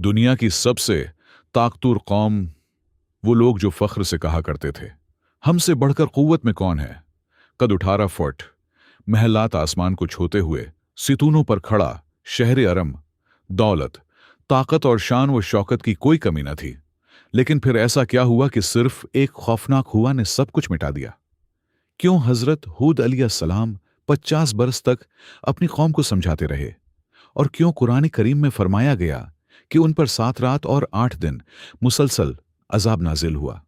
दुनिया की सबसे ताकतवर कौम वो लोग जो फख्र से कहा करते थे, हमसे बढ़कर कुव्वत में कौन है। कद 18 फुट, महलात आसमान को छूते हुए, सितूनों पर खड़ा शहर अरम, दौलत, ताकत और शान व शौकत की कोई कमी न थी। लेकिन फिर ऐसा क्या हुआ कि सिर्फ एक खौफनाक हुआ ने सब कुछ मिटा दिया। क्यों हजरत हूद अलैहिस्सलाम 50 बरस तक अपनी कौम को समझाते रहे, और क्यों कुरान करीम में फरमाया गया कि उन पर 7 रात और 8 दिन मुसलसल अजाब नाजिल हुआ।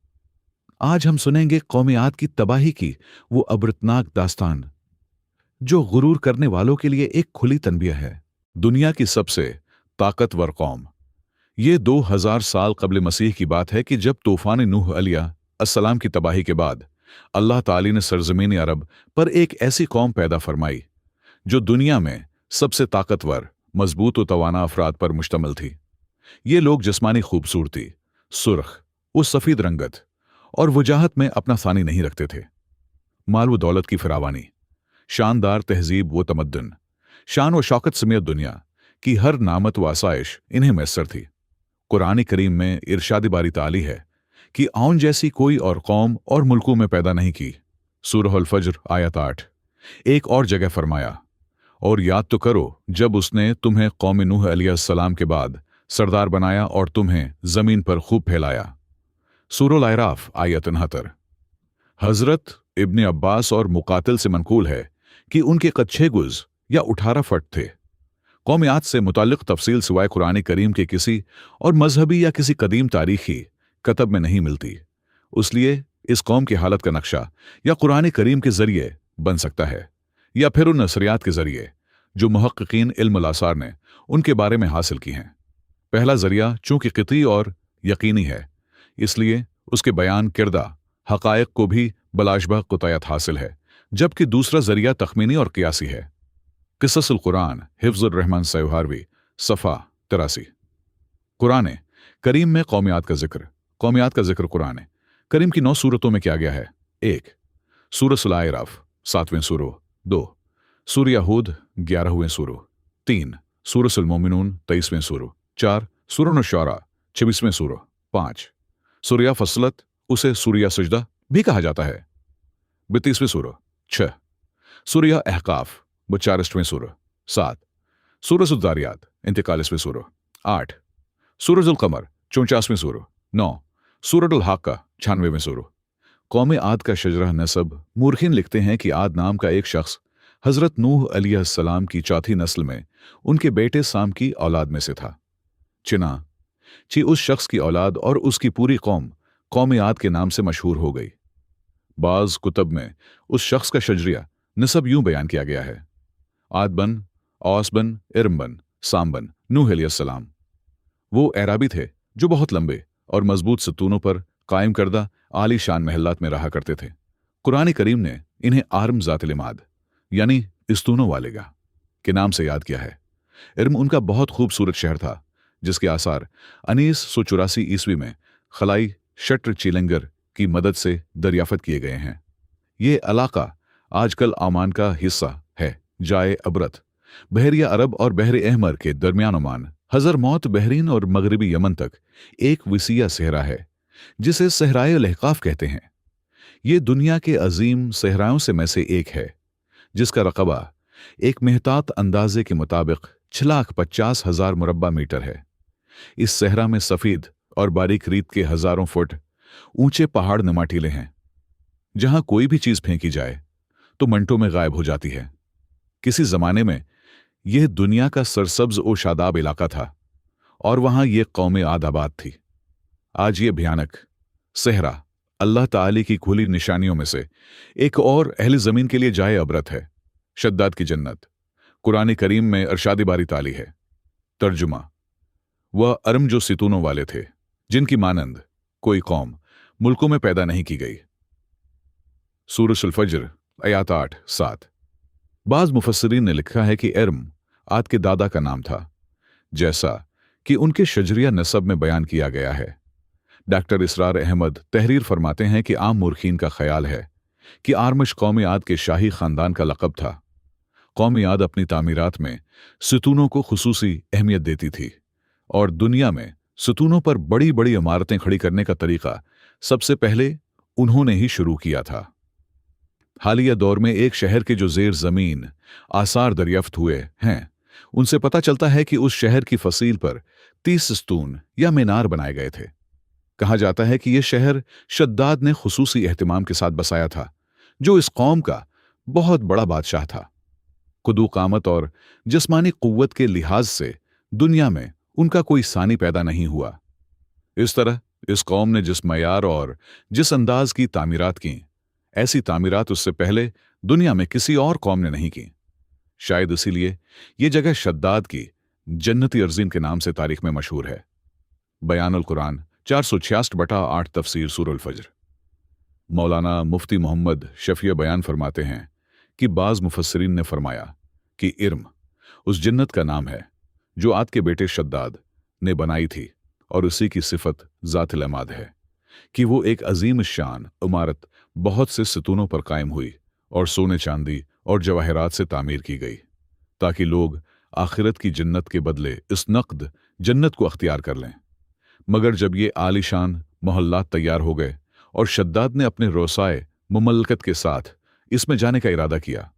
आज हम सुनेंगे कौम आद की तबाही की वो अबरतनाक दास्तान, जो गुरूर करने वालों के लिए एक खुली तनबीह है। दुनिया की सबसे ताकतवर कौम। ये 2000 साल कबल मसीह की बात है कि जब तूफान नूह अलैहिस्सलाम की तबाही के बाद अल्लाह ताली ने सरजमीन अरब पर एक ऐसी कौम पैदा फरमाई जो दुनिया में सबसे ताकतवर, मजबूत और तवाना अफराद पर मुश्तमिल थी। ये लोग जिस्मानी खूबसूरती, सुर्ख व सफ़ीद रंगत और वजाहत में अपना सानी नहीं रखते थे। माल व दौलत की फिरावानी, शानदार तहजीब व तमद्दुन, शान व शौकत समेत दुनिया की हर नामत व आसाइश इन्हें मैसर थी। कुरान करीम में इरशाद बारी ताली है कि आउन जैसी कोई और कौम और मुल्कों में पैदा नहीं की। सूरह अल फज्र आयत 8। एक और जगह फरमाया, और याद तो करो जब उसने तुम्हें कौम नूह अलैहिस्सलाम के बाद सरदार बनाया और तुम्हें जमीन पर खूब फैलाया। सूरह अल आराफ आयत 69। हजरत इब्न अब्बास और मुकातिल से मनकूल है कि उनके कद 6 गुज या 18 फट थे। कौम आद से मुताल्लिक तफसील सिवाय कुरान करीम के किसी और मजहबी या किसी कदीम तारीखी कतब में नहीं मिलती। इसलिए इस कौम की हालत का नक्शा या कुरान करीम के जरिए बन सकता है, या फिर उन नसरियात के जरिए जो मुहक्किकीन इल्म आसार ने उनके बारे में हासिल की हैं। पहला जरिया चूंकि क़िती और यकीनी है, इसलिए उसके बयान किरदा हक़ाइक़ को भी बलाशबह क़ुतयत हासिल है, जबकि दूसरा जरिया तखमीनी और क़ियासी है। क़िससुल कुरान हिफ्ज़ुर रहमान सैहारवी सफ़ा 83। कुरान करीम में कौमियात का जिक्र। कौमियात का जिक्र कुरान करीम की 9 सूरतों में किया गया है। 1. सूरह अल आराफ 7वें सूरह। 2. सूरह हूद 11वें सूरह। 3. सूरह अल मोमिनून 23वें सूरह। 4. सूरह अश-शुअरा 26वें सूरह। 5. सूरह फसलत, उसे सूरह सजदा भी कहा जाता है, 32वें सूरह। 6. सूरह अहकाफ 42वें सूरह। 7. सूरह अज़-ज़ारियात 41वें सूरह। 8. सूरह अल-क़मर 44वें सूरह। 9. सूरह अल-हाक़्क़ा 96वें सूरह। कौम आद का शजरा नसब। मूर्खिन लिखते हैं कि आद नाम का एक शख्स हजरत नूह अलैहिस्सलाम की चौथी नस्ल में उनके बेटे साम की औलाद में से था। चिनाची उस शख्स की औलाद और उसकी पूरी कौम आद के नाम से मशहूर हो गई। बाज़ कुतब में उस शख्स का शजरिया नसब यूं बयान किया गया है: आद बन, औस बन, इरम बन, साम बन, नूह अलैहिस्सलाम। वो एराबी थे जो बहुत लंबे और मजबूत सतूनों पर कायम करदा आली शान महलात में रहा करते थे। कुरान करीम ने इन्हें आरम ज़ातिल इमाद यानी इस्तूनों वालेगा के नाम से याद किया है। इरम उनका बहुत खूबसूरत शहर था, जिसके आसार 1984 ईस्वी में खलाई शट्र चीलंगर की मदद से दरियाफत किए गए हैं। ये इलाका आजकल ओमान का हिस्सा है। जाए अबरत बहरिया अरब और बहर अहमर के दरमियान ओमान, हजर मौत बहरीन और मगरबी यमन तक एक विसिया सहरा है, जिसे सहराए लहकाफ कहते हैं। ये दुनिया के अजीम सहराओं से में से एक है, जिसका रकबा एक मेहतात अंदाजे के मुताबिक 6,50,000 मुरब्बा मीटर है। इस सहरा में सफ़ीद और बारीक रीत के हजारों फुट ऊंचे पहाड़ नुमा टीले हैं, जहां कोई भी चीज फेंकी जाए तो मिनटों में गायब हो जाती है। किसी जमाने में यह दुनिया का सरसब्ज और शादाब इलाका था, और वहां यह कौम आद आबाद थी। आज ये भयानक सहरा अल्लाह ताली की खुली निशानियों में से एक और अहले ज़मीन के लिए जाए अबरत है। शद्दाद की जन्नत। कुरान करीम में इरशाद बारी ताली है। तर्जुमा: वह अरम जो सितूनों वाले थे, जिनकी मानंद कोई कौम मुल्कों में पैदा नहीं की गई। सूरह अल फज्र आयत 8-7। बाज़ मुफस्सिरीन ने लिखा है कि इरम आद के दादा का नाम था, जैसा कि उनके शजरिया नसब में बयान किया गया है। डॉक्टर इसरार अहमद तहरीर फरमाते हैं कि आम मुर्खीन का ख्याल है कि आरमश कौम आद के शाही खानदान का लक़ब था। कौम आद अपनी तामीरात में सितूनों को खुसूसी अहमियत देती थी और दुनिया में सतूनों पर बड़ी बड़ी इमारतें खड़ी करने का तरीका सबसे पहले उन्होंने ही शुरू किया था। हालिया दौर में एक शहर के जो जेर जमीन आसार दरियाफ्त हुए हैं, उनसे पता चलता है कि उस शहर की फसील पर 30 स्तून या मीनार बनाए गए थे। कहा जाता है कि यह शहर शद्दाद ने खुसूसी एहतिमाम के साथ बसाया था, जो इस कौम का बहुत बड़ा बादशाह था। खुदू कामत और जिस्मानी कुव्वत के लिहाज से दुनिया में उनका कोई सानी पैदा नहीं हुआ। इस तरह इस कौम ने जिस मयार और जिस अंदाज की तामीरात की, ऐसी तामीरात उससे पहले दुनिया में किसी और कौम ने नहीं की। शायद इसीलिए यह जगह शद्दाद की जन्नती अर्जीन के नाम से तारीख में मशहूर है। बयानुल कुरान 466/8 तफसीर सूरह फज्र। मौलाना मुफ्ती मोहम्मद शफिया बयान फरमाते हैं कि बाज मुफस्सिरीन ने फरमाया कि इर्म उस जन्नत का नाम है जो आद के बेटे शद्दाद ने बनाई थी, और उसी की सिफत ज़ातिल अमाद है कि वो एक अजीम शान इमारत बहुत से सतूनों पर कायम हुई और सोने चांदी और जवाहरात से तामीर की गई, ताकि लोग आखिरत की जन्नत के बदले इस नक़द जन्नत को अख्तियार कर लें। मगर जब ये आलीशान मोहल्लात तैयार हो गए और शद्दाद ने अपने रोसाए मुमल्लकत के साथ इसमें जाने का इरादा किया,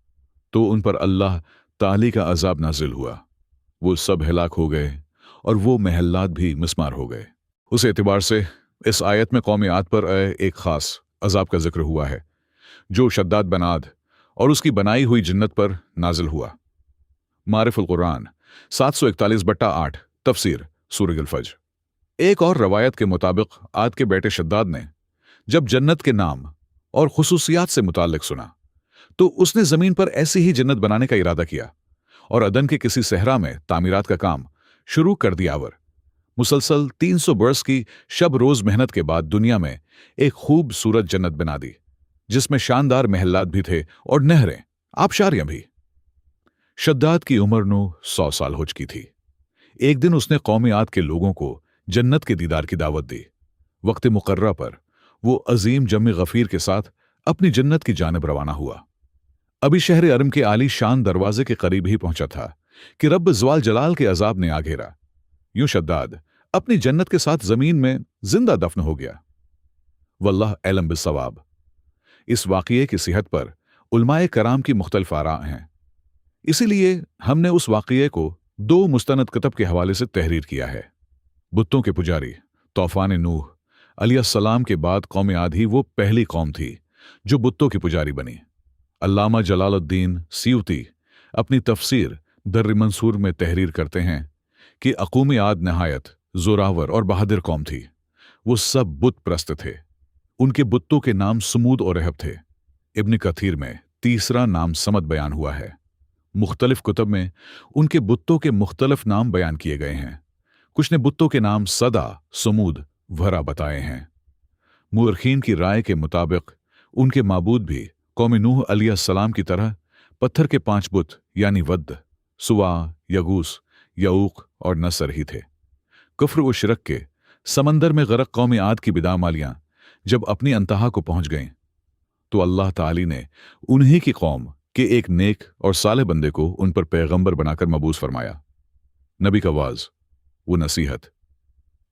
तो उन पर अल्लाह ताली का अजाब नाजिल हुआ। वो सब हिलाक हो गए और वो महल्लात भी मिस्मार हो गए। उस एतबार से इस आयत में कौम आद पर एक खास अजाब का जिक्र हुआ है, जो शद्दाद बन आद और उसकी बनाई हुई जन्नत पर नाजिल हुआ। मारिफुल कुरान 741/8 तफसीर सूरह फज्र। एक और रवायत के मुताबिक आद के बेटे शद्दाद ने जब जन्नत के नाम और खुसूसियात से मुताल्लिक सुना, तो उसने जमीन पर ऐसी ही जन्नत बनाने का इरादा किया और अदन के किसी सहरा में तामीरात का काम शुरू कर दिया। मुसलसल 300 बरस की शब रोज मेहनत के बाद दुनिया में एक खूबसूरत जन्नत बना दी, जिसमें शानदार महल्लात भी थे और नहरें, आबशारियां भी। शद्दाद की उम्र 100 साल हो चुकी थी। एक दिन उसने कौम आद के लोगों को जन्नत के दीदार की दावत दी। वक्त मुकर्रा पर वो अजीम जम गफीर के साथ अपनी जन्नत की जानिब रवाना हुआ। अभी शहर अरम के आली शान दरवाजे के करीब ही पहुंचा था कि रब ज़वाल जलाल के अजाब ने आ घेरा। यूं शद्दाद अपनी जन्नत के साथ जमीन में जिंदा दफन हो गया। वल्लाह एलम बिस्सवाब। इस वाक़ये की सेहत पर उलमाए कराम की मुख्तलिफ आरा हैं, इसीलिए हमने उस वाक़ये को 2 मुस्तनद किताब के हवाले से तहरीर किया है। बुत्तों के पुजारी तौफान नूह अलैहिस्सलाम के बाद कौम आद ही वो पहली कौम थी जो बुत्तों की पुजारी बनी। अल्लामा जलालुद्दीन सियूती अपनी तफसीर दर्र मंसूर में तहरीर करते हैं कि अक़ूम आद नहायत जोरावर और बहादुर कौम थी। वो सब बुत प्रस्त थे। उनके बुत्तों के नाम सुमूद और रहब थे। इब्न कथीर में तीसरा नाम समद बयान हुआ है। मुख्तलिफ कुतब में उनके बुत्तों के मुख्तलिफ नाम बयान किए गए हैं। कुछ ने बुत्तों के नाम सदा, सुमूद, वरा बताए हैं। मुअर्रिखीन की राय के मुताबिक उनके माबूद भी कौम नूह अलैहिस्सलाम की तरह पत्थर के 5 बुत यानी वद्द, सुवा, यगूस, यऊक और नसर ही थे। कुफ्र व शिरक के समंदर में गरक कौम आद की बिदामालियां जब अपनी अंतहा को पहुंच गईं, तो अल्लाह ताली ने उन्हीं की कौम के एक नेक और साले बंदे को उन पर पैगंबर बनाकर मबूस फरमाया। नबी का वाज वो नसीहत।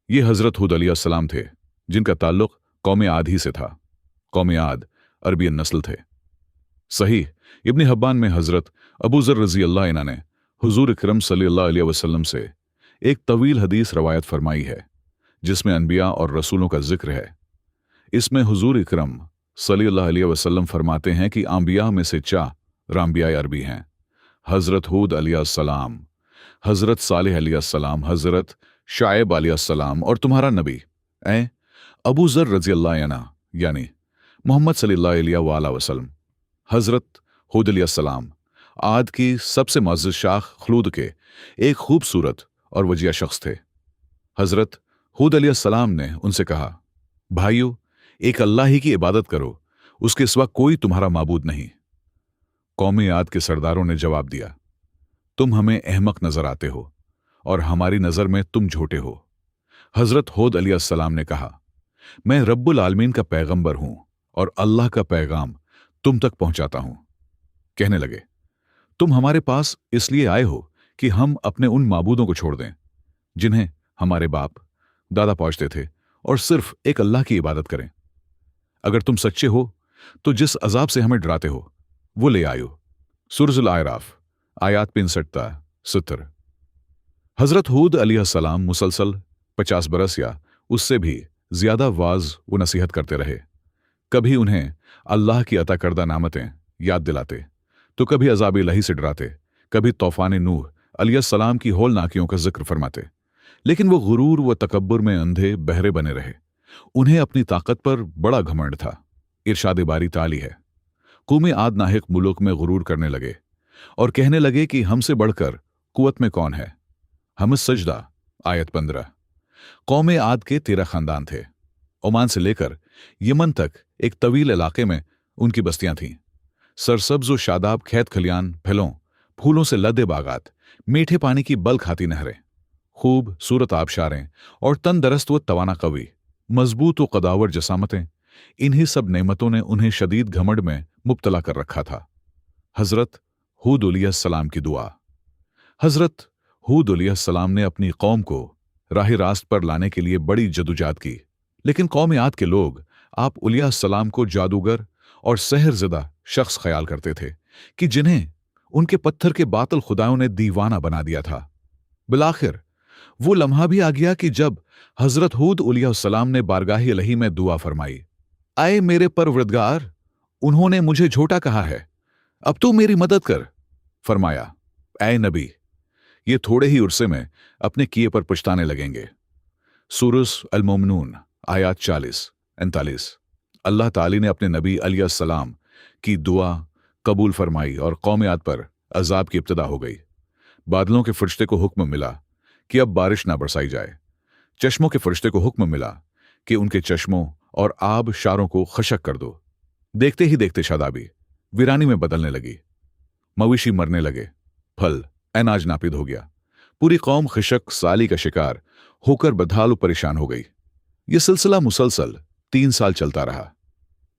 ये हजरत हुद अलैहिस्सलाम थे, जिनका ताल्लुक कौम आद ही से था। कौम आद अरबियन नस्ल थे। सही इब्न हब्बान में हजरत अबू ज़र रज़ी अल्लाह अन्हु ने हुजूर अकरम सल्लल्लाहु अलैहि वसल्लम से एक तवील हदीस रवायत फरमाई है, जिसमें अनबिया और रसूलों का जिक्र है। इसमें हुजूर अकरम सल्लल्लाहु अलैहि वसल्लम फरमाते हैं कि अंबिया में से 4 राम्बिया अरबी हैं: हजरत हुद अलैहिस्सलाम, हजरत सालेह अलैहिस्सलाम, हजरत शाइब अलैहिस्सलाम और तुम्हारा नबी अबू ज़र रज़ी अल्लाह अन्हु यानी मोहम्मद सल्लल्लाहु अलैहि वसल्लम। हजरत हुद अलैहिस्सलाम आद की सबसे मुअज़्ज़ज़ शाख खलूद के एक खूबसूरत और वजिया शख्स थे। हजरत हुद अलैहिस्सलाम ने उनसे कहा, भाइयों, एक अल्लाह ही की इबादत करो, उसके सिवा कोई तुम्हारा माबूद नहीं। कौम आद के सरदारों ने जवाब दिया, तुम हमें अहमक नजर आते हो और हमारी नजर में तुम झूठे हो। हजरत हुद अलैहिस्सलाम ने कहा, मैं रब्बुल आलमीन का पैगंबर हूं और अल्लाह का पैगाम तुम तक पहुंचाता हूं। कहने लगे, तुम हमारे पास इसलिए आए हो कि हम अपने उन माबूदों को छोड़ दें जिन्हें हमारे बाप दादा पहुंचते थे और सिर्फ एक अल्लाह की इबादत करें। अगर तुम सच्चे हो तो जिस अजाब से हमें डराते हो वो ले आयो। सूरह आयराफ आयात 65-70। हजरत हूद अलैहिस्सलाम मुसलसल 50 बरस या उससे भी ज्यादा वाज व नसीहत करते रहे। कभी उन्हें अल्लाह की अता करदा नामतें याद दिलाते तो कभी अज़ाब इलाही से डराते, कभी तूफान नूह अलैहिस्सलाम की होलनाकियों का जिक्र फरमाते। लेकिन वो गुरूर व तकब्बुर में अंधे बहरे बने रहे। उन्हें अपनी ताकत पर बड़ा घमंड था। इरशाद बारी ताली है, कौम आद नाहिक मुल्क में गुरूर करने लगे और कहने लगे कि हमसे बढ़कर कुवत में कौन है। हम सजदा आयत 15। कौम आद के 13 खानदान थे। ओमान से लेकर यमन तक एक तवील इलाके में उनकी बस्तियां थीं। सरसब्ज व शादाब खेत खलियान, फलों फूलों से लदे बागात, मीठे पानी की बल खाती नहरें, खूब सूरत आबशारें और तंदरस्त व तवाना कवी, मजबूत व कदावर जसामतें, इन्हीं सब नेमतों ने उन्हें शदीद घमंड में मुब्तला कर रखा था। हजरत हूद अलैहिस्सलाम की दुआ। हजरत हूद अलैहिस्सलाम ने अपनी कौम को राह रास्त पर लाने के लिए बड़ी जदोजहद की, लेकिन कौम आद के लोग आप अलैहिस्सलाम को जादूगर और सहरज़दा शख्स ख्याल करते थे कि जिन्हें उनके पत्थर के बातिल खुदाओं ने दीवाना बना दिया था। बिलाखिर वो लम्हा भी आ गया कि जब हजरत हूद अलैहिस्सलाम ने बारगाह इलाही में दुआ फरमाई, आए मेरे परवरदिगार, उन्होंने मुझे झूठा कहा है, अब तू मेरी मदद कर। फरमाया, ऐ नबी, ये थोड़े ही उर्से में अपने किए पर पछताने लगेंगे। सूरह अल-मोमिनून आयात 40-39। अल्लाह ताली ने अपने नबी अलैहिस्सलाम की दुआ कबूल फरमाई और कौम आद पर अजाब की इब्तिदा हो गई। बादलों के फरिश्ते को हुक्म मिला कि अब बारिश ना बरसाई जाए। चश्मों के फरिश्ते को हुक्म मिला कि उनके चश्मों और आब शारों को खशक कर दो। देखते ही देखते शादाबी वीरानी में बदलने लगी। मवेशी मरने लगे, फल अनाज नापिद हो गया। पूरी कौम खिशक साली का शिकार होकर बदहाल परेशान हो गई। यह सिलसिला मुसलसल 3 साल चलता रहा।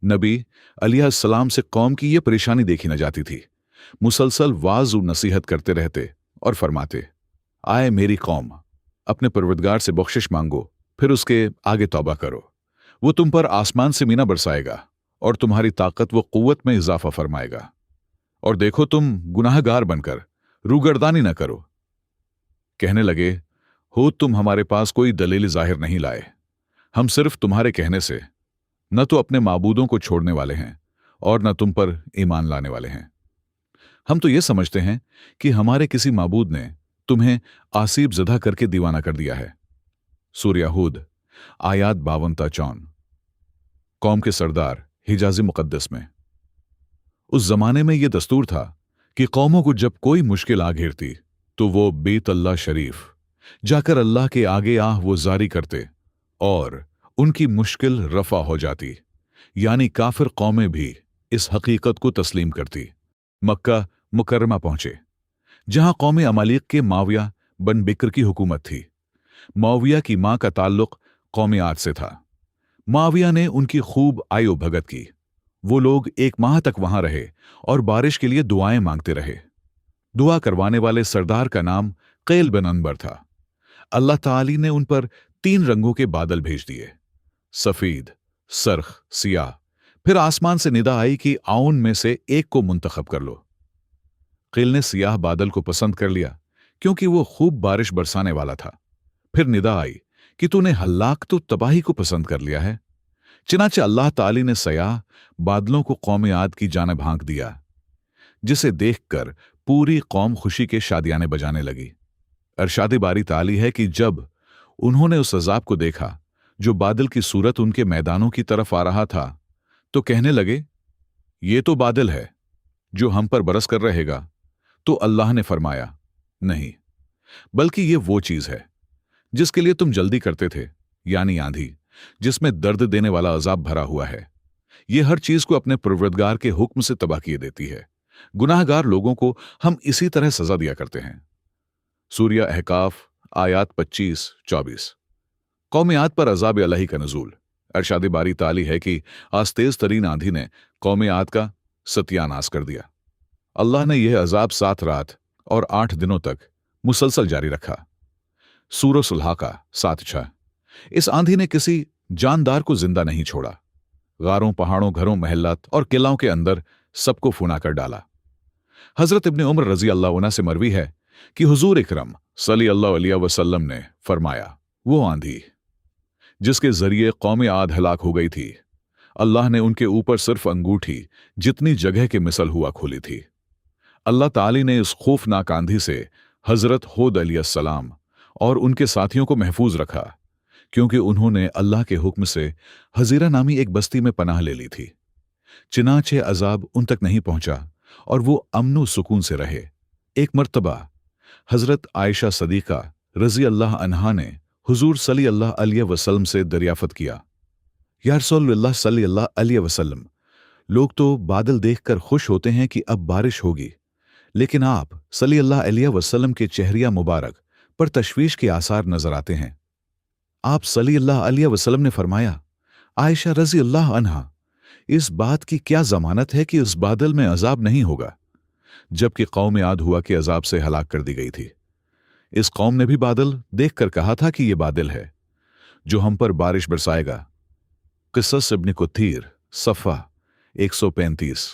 नबी अलैहिस्सलाम से कौम की यह परेशानी देखी न जाती थी। मुसलसल वाज नसीहत करते रहते और फरमाते, आए मेरी कौम, अपने परवरदिगार से बख्शिश मांगो, फिर उसके आगे तौबा करो। वो तुम पर आसमान से मीना बरसाएगा और तुम्हारी ताकत व कुव्वत में इजाफा फरमाएगा। और देखो तुम गुनाहगार बनकर रूगर्दानी न करो। कहने लगे, हो तुम हमारे पास कोई दलील जाहिर नहीं लाए। हम सिर्फ तुम्हारे कहने से न तो अपने माबूदों को छोड़ने वाले हैं और न तुम पर ईमान लाने वाले हैं। हम तो ये समझते हैं कि हमारे किसी माबूद ने तुम्हें आसीब ज़दा करके दीवाना कर दिया है। सूरह हूद आयात 52-54। कौम के सरदार हिजाज़ी मुक़द्दस में। उस जमाने में यह दस्तूर था कि कौमों को जब कोई मुश्किल आ घेरती तो वो बेत अल्लाह शरीफ जाकर अल्लाह के आगे आह वो जारी करते और उनकी मुश्किल रफा हो जाती। यानी काफिर कौमें भी इस हकीकत को तस्लीम करती। मक्का मुकर्रमा पहुंचे, जहां कौम अमालिक के माविया बन बिक्र की हुकूमत थी। माविया की मां का ताल्लुक कौम आद से था। माविया ने उनकी खूब आयो भगत की। वो लोग 1 माह तक वहां रहे और बारिश के लिए दुआएं मांगते रहे। दुआ करवाने वाले सरदार का नाम कैल बिन अनबर था। अल्लाह ताली ने उन पर 3 रंगों के बादल भेज दिए, सफेद, सरख, सियाह। फिर आसमान से निदा आई कि आउन में से एक को मुंतखब कर लो। कैल ने सियाह बादल को पसंद कर लिया क्योंकि वो खूब बारिश बरसाने वाला था। फिर निदा आई कि तूने हल्लाक तो तबाही को पसंद कर लिया है। चनाचे अल्लाह ताली ने सयाह बादलों को कौम आद की जानिब हाँक दिया, जिसे देखकर पूरी कौम खुशी के शादियाने बजाने लगी। इरशाद बारी ताली है कि जब उन्होंने उस अजाब को देखा जो बादल की सूरत उनके मैदानों की तरफ आ रहा था, तो कहने लगे, ये तो बादल है जो हम पर बरस कर रहेगा। तो अल्लाह ने फरमाया, नहीं, बल्कि ये वो चीज है जिसके लिए तुम जल्दी करते थे, यानी आंधी, जिसमें दर्द देने वाला अजाब भरा हुआ है। ये हर चीज को अपने परवरदिगार के हुक्म से तबाह किए देती है। गुनाहगार लोगों को हम इसी तरह सजा दिया करते हैं। सूरह अहकाफ आयात 25-24। कौम आद पर अजाब इलाही का नजूल। इरशाद बारी ताली है कि आज तेज तरीन आंधी ने कौम आद का सत्यानाश कर दिया। अल्लाह ने यह अजाब 7 रात और 8 दिनों तक मुसलसल जारी रखा। सूरह सुलह का 7:6। इस आंधी ने किसी जानदार को जिंदा नहीं छोड़ा। गारों, पहाड़ों, घरों, महल्लात और किलाओं के अंदर सबको फुना कर डाला। हजरत इब्ने उमर रजी अल्लाह अन्हु से मरवी है कि हुजूर इकरम सल्लल्लाहु अलैहि वसल्लम ने फरमाया, वो आंधी जिसके जरिए कौम आद हलाक हो गई थी, अल्लाह ने उनके ऊपर सिर्फ अंगूठी जितनी जगह के मिसल हुआ खोली थी। अल्लाह ताली ने इस खौफनाक आंधी से हजरत हूद अलैहिस्सलाम और उनके साथियों को महफूज रखा, क्योंकि उन्होंने अल्लाह के हुक्म से हजीरा नामी एक बस्ती में पनाह ले ली थी। चिनाचे अजाब उन तक नहीं पहुंचा और वो अमन सुकून से रहे। एक मर्तबा हजरत आयशा सदीका रजी अल्लाह अन्हा ने हुजूर सल्लल्लाहु अलैहि वसल्लम से दरियाफत किया, या रसूलुल्लाह सल्लल्लाहु अलैहि वसल्लम, लोग तो बादल देखकर खुश होते हैं कि अब बारिश होगी, लेकिन आप सल्लल्लाहु अलैहि वसल्लम के चेहरिया मुबारक पर तशवीश के आसार नजर आते हैं। आप सल्लल्लाहु अलैहि वसल्लम ने फरमाया, आयशा रजी अल्लाह अन्हा, इस बात की क्या जमानत है कि उस बादल में अजाब नहीं होगा, जबकि कौम आद हुआ के अजाब से हलाक कर दी गई थी। इस कौम ने भी बादल देखकर कहा था कि यह बादल है जो हम पर बारिश बरसाएगा। क़िसस इब्न कुथीर सफ़ा 135,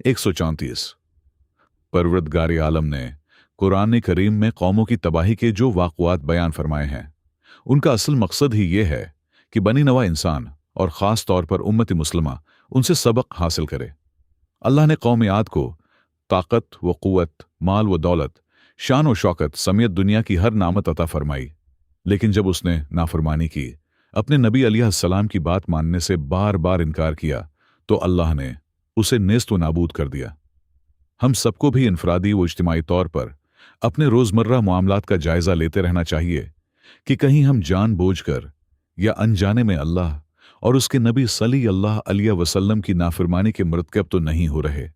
134। परवरदिगार आलम ने कुरान करीम में कौमों की तबाही के जो वाक़यात बयान फरमाए हैं, उनका असल मकसद ही ये है कि बनी नवा इंसान और ख़ास तौर पर उम्मत मुस्लिमा उनसे सबक हासिल करे। अल्लाह ने कौम आद को ताकत व क़ुव्वत, माल व दौलत, शान व शौकत समेत दुनिया की हर नामत अता फरमाई, लेकिन जब उसने नाफरमानी की, अपने नबी अलैहिस्सलाम की बात मानने से बार बार इनकार किया, तो अल्लाह ने उसे नेस्त व नाबूद कर दिया। हम सबको भी इनफरादी व इज्तिमाई तौर पर अपने रोज़मर्रा मामलात का जायज़ा लेते रहना चाहिए कि कहीं हम जानबूझकर या अनजाने में अल्लाह और उसके नबी सल्लल्लाहु अलैहि वसल्लम की नाफरमानी के मरतकब तो नहीं हो रहे।